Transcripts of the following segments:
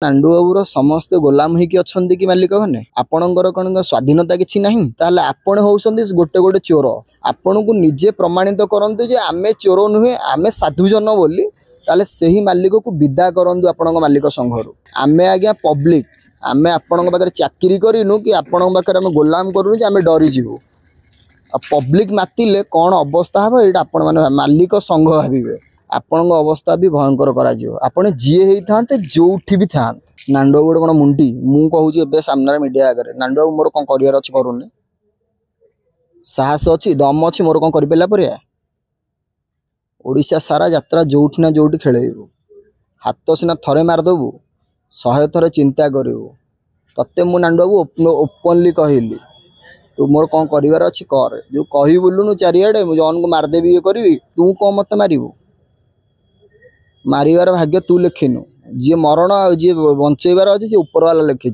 नांडू बाबूर समस्ते गोलाम होइकी अछंती कि मालिक मैंने आपणकर कौन स्वाधीनता किसी ना ताल आपण होउछंती गोटे गोटे चोर आपण को निजे प्रमाणित करंतु जे आमे चोर नुहे आमे साधुजन बोली ताले सही मालिक को विदा करंतु आपण मालिक संघरु आमे आज्ञा पब्लिक आमे आपण पाखे चाकरी करूँ कि आपण पाखे आम गोलाम करूँ आमे डरी जीवु पब्लिक मातिले कौन अवस्था हम ये आपण मैंने मालिक संघ भावे आपण अवस्था भी भयंकर कर जी होता जो भी था नांडू गोटे कौन मुंडी मु कहूँ सामने मीडिया आगे नांडू बाबू मोर कौन कर अच्छी करूनी साहस अच्छी दम अच्छी मोर कौन कर ओडिशा सारा यात्रा जोठी ना जोठी खेलू हाथ सीना थरे मारदेबू 100 थर चिंता करू तत्ते मु नांडू बाबू ओपनली कहली तू मोर कौन कर अच्छी कर जो कही बुलुनु चारिड़े जन को मारदेवी ये करी तू कौन मत मारू मारिवार भाग्य तू लिखिनु जी मरण जी बंचेबार अच्छे सी ऊपर वाला लिखी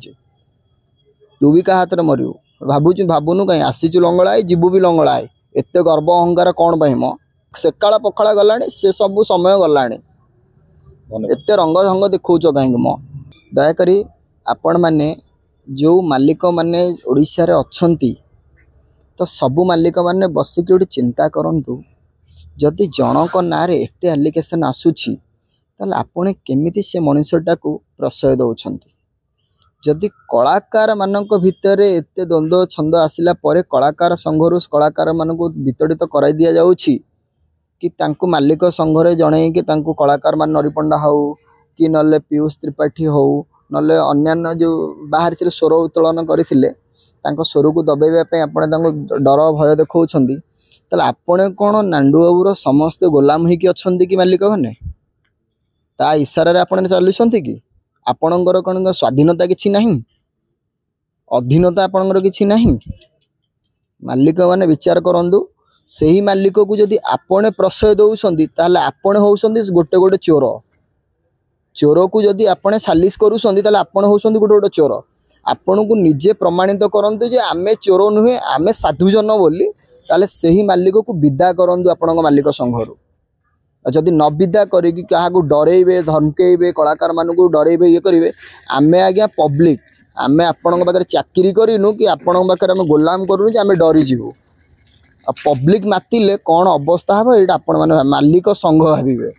तू भी क्या हाथ में मरु भावुँ भावुनु कहीं आसीचु लंगलाए जीवु भी लंगलाए एत गर्व अहंकार कौन पाई म सेकाला पखाला गला से सब समय गला एत रंग ढंग देखौच कहीं म दयाकोरी आपण मैंने जो मालिक मैंने ओडिशा रे अछंती तो सबू मालिक मैंने बसिक गोटे चिंता करूँ जदि जनक ना एत एलिगेशन आसूची ताल आपने केमिति से मनुष्यटा को प्रश्रय दौरान जदि कलाकार मानक भितर एत द्वंद्व छंद आसला परे कलाकार संघरु कलाकार मान वितरित कर दि जाउछि कि तांको मालिक संघरे जणे कि तांको कलाकार मान नरिपंडा हो कि नले पीयूष त्रिपाठी हो नले अन्यान्य जो बाहर से स्वर उत्तोलन करथिले तांको स्वर को दबाइबा पे आपण तांको डर भय देखौछंती ताल आपण कोन नांडू बाबूर समस्त गोलाम होइकी अछंती कि मालिक माने ता इशारा आपण चलुछंती कि आपणकर कौन स्वाधीनता किसी ना अधीनता आपणकर किसी ना मालिक माने विचार करंतु सही मालिक को जदि आपणे प्रश्रय दौरान ताले आपण होउछंती गोटे गोटे चोर चोर को जदि आपणे सालिश करूछंती ताले आपण होउछंती गोटे गोटे चोर आपण को निजे प्रमाणित करंतु जे आमे चोर नुहे आमे साधुजन बोली ताले सही मालिक को विदा करंतु आपण मालिक संघरु जदि न विदा करी क्या डरेबे धमकेबे कलाकार मान को डरेबे ये करेंगे आमे आज्ञा पब्लिक आमे आपण पाखे चाकरी करूँ कि आपण पाखे आम गोलाम करूँ आमे डरी जीवु पब्लिक मातिले कौन अवस्था हम ये आपण मैंने मालिक संघ भावे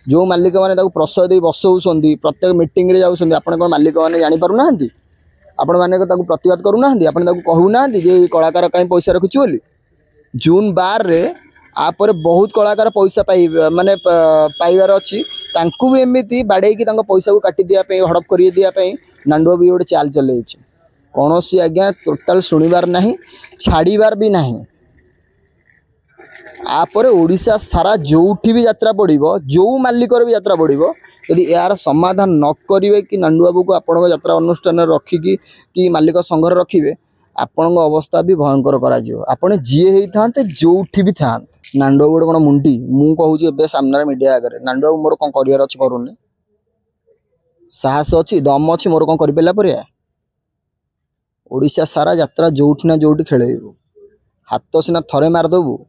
जो मालिक मैंने प्रश्रय दे बसौंट प्रत्येक मीटिंग रे जाऊँ आपण कौन मालिक मैंने जापर ना आपण मैंने प्रतिवाद करूना कहूना जे कलाकार कहीं पैसा रखुची बोली जून 12 रे आपर बहुत कलाकार पैसा पाई माने पाइबार अच्छी तांकु भी एमती बाड़े पैसा को काटी दियापे हड़प कर दियापे नांडू बाबू गोटे चाल चल कौन सी आज्ञा टोटाल शुणिबार ना छाड़बार भी ना आपर ओडिशा सारा जोठी भी यात्रा पड़ो जो मालिकर भी यात्रा पड़ो यदि यार समाधान न करेंगे कि नांडू बाबू को आपण यात्रा अनुष्ठान रखिकी कि मालिक संघर रखिए आपण अवस्था भी भयंकर कर जी होता जो भी था नांडू गोटे कौन मुंडी मु कहूँ सामने मीडिया आगे नांडू बाबू मोर कौन कर अच्छी करूनी साहस अच्छी दम अच्छी मोर कौन कर ओडिशा सारा यात्रा जोठी ना जोठी खेलू हाथ सीना थरे मारदेबू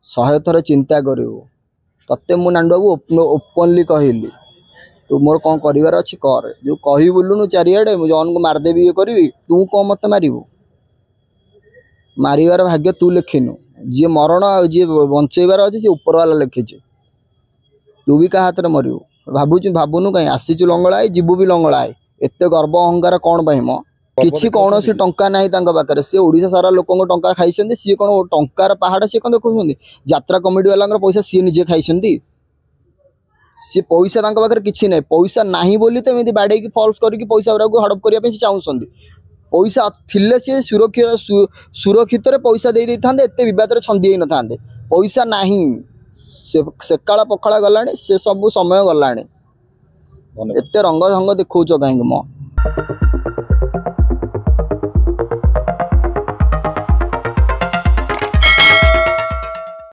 100 थर चिंता करू तत्ते मु नांडू बाबू ओपनली कहली तू मोर कौन कर अच्छी कर जो कही बुलुनु चारिड़े जन को मारदेवी ये करी तू कौन मत मारू मारिवार भाग्य तू लिखिनु जी मरण जी बंचेबार अच्छे सी ऊपर वाला लिखी तू भी क्या हाथ में मरु भावुँ भावुनु कहीं आसीचु लंगलाए जीवु भी लंगलाए एत गर्व अहंकार कौन पाई म किसी कौन सी टंका ना पाखे सी ओडिशा सारा लोक टंका खाई सी कौन टंकार पहाड़ सी कौन देखुं यात्रा कमिटी वाला पैसा सी निजे खाई सी पैसा पाखे किसी ना पैसा नहीं बोली तो एमती बाड़े फल्स करके पैसा गुरा हड़प करने चाहूँगी पैसा थिले सी सुरक्षित पैसा दे था एत बद छंदी न था पैसा नहीं सेकाला पखाला गला से सब समय गला एत रंग ढंग देखौच कहीं म